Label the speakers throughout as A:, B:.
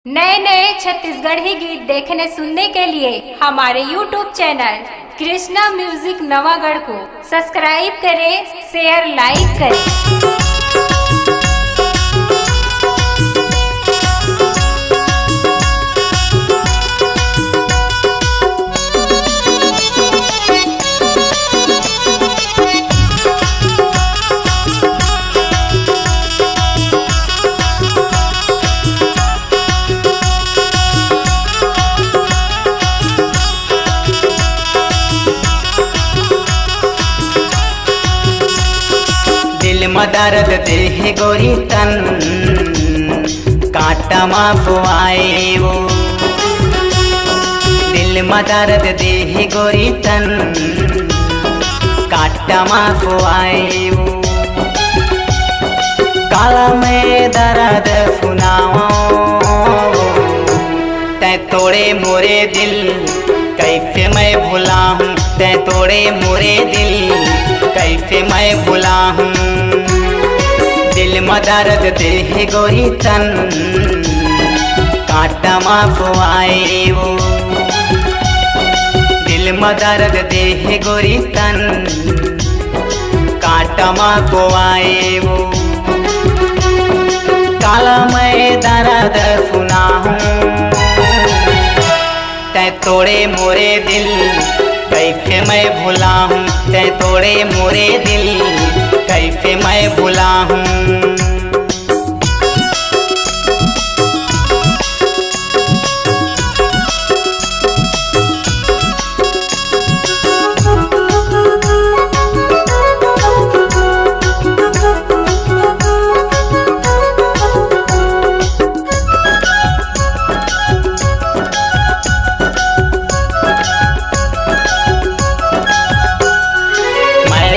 A: नए नए छत्तीसगढ़ी गीत देखने सुनने के लिए हमारे YouTube channel Krishna music Navagarh को सब्सक्राइब करें, शेयर लाइक करें।
B: दिल में दर्द देह गोरी तन कांटा माफवाए वो। दिल में दर्द देह गोरी तन कांटा माफवाए वो। काला में दर्द फुनाओ तै तोड़े मोरे दिल कैसे मैं भुला हूँ। तै तोड़े मोरे दिल कैसे मैं भुला हूँ। दिल में दर्द देह गोरी तन कांटा माफवाए वो। दिल में दर्द देह गोरी तन कांटा माफवाए वो। काला मैं दर्द सुना हूँ तै तोड़े मोरे दिल कैसे मैं भुला हूँ। तै तोड़े मोरे दिल कैसे मैं भुला हूँ।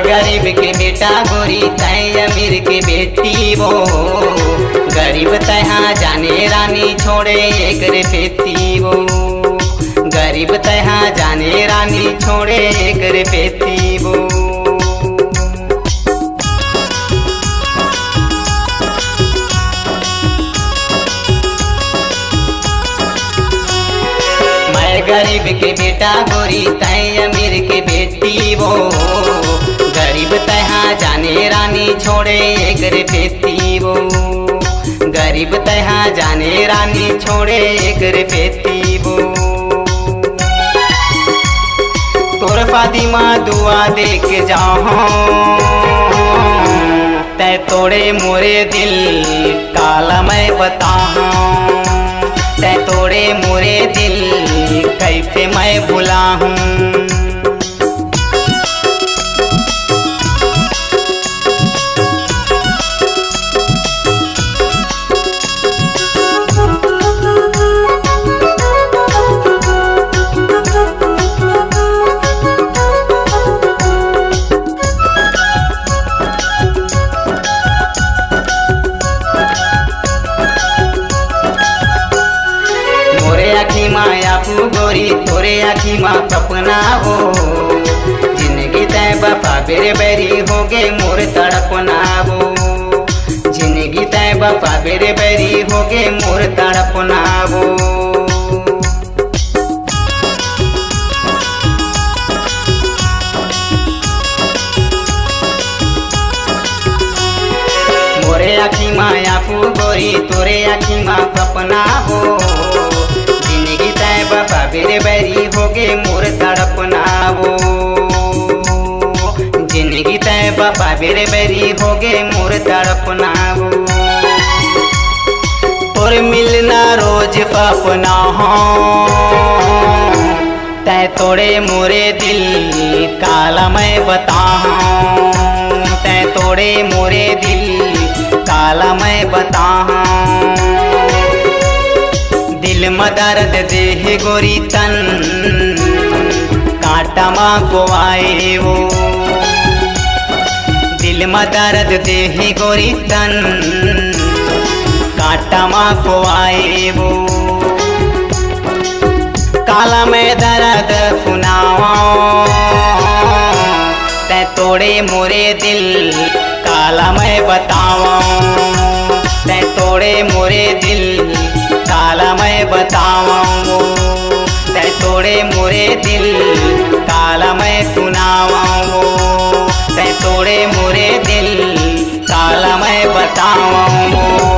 B: गरीब के बेटा गोरी तय अमीर के बेटी वो। गरीब तहाँ जाने रानी छोड़े एक रे पेती वो। गरीब तहाँ जाने रानी छोड़े एक रे पेती वो। मैं गरीब के बेटा गोरी तय अमीर के बेटी वो। गरीब तहाँ जाने रानी छोड़े एक रे पेती वो। गरीब तहाँ जाने रानी छोड़े एक रे पेती वो। तोर फातिमा दुआ दे के जाओ तै तोड़े मोरे दिल काला मैं बताऊं। तै तोड़े मोरे दिल कैसे मैं भुला हूँ। आखी माया पू गोरी तोरे आखी माँ सपना हो। जिंदगी तय बफा बेरे बैरी हो गे मोर तड़पना हो। जिंदगी तय बफा बेरे बैरी हो गे मोर तड़पना हो। मोरे आखी माया पू गोरी तोरे आखी माँ सपना हो। बफा बेरे बैरी हो गे मोर तड़पना वो। जिंदगी तय बफा बेरे बैरी हो गे मोर तड़पना वो। और मिलना रोज सपना हो तै तोड़े मोरे दिल काला मैं बताऊं। तै तोड़े मोरे दिल काला मैं बताऊं। दिल में दर्द देह गोरी तन कांटा माफवाए वो। दिल में दर्द देह गोरी तन कांटा माफवाए वो। काला में दर्द सुनाओ तै तोड़े मोरे दिल काला मैं बताऊं। तै तोड़े मोरे दिल काला बताऊं तै तोड़े मोरे दिल काला मैं सुनाऊं तै तोड़े मोरे दिल काला मैं बताऊं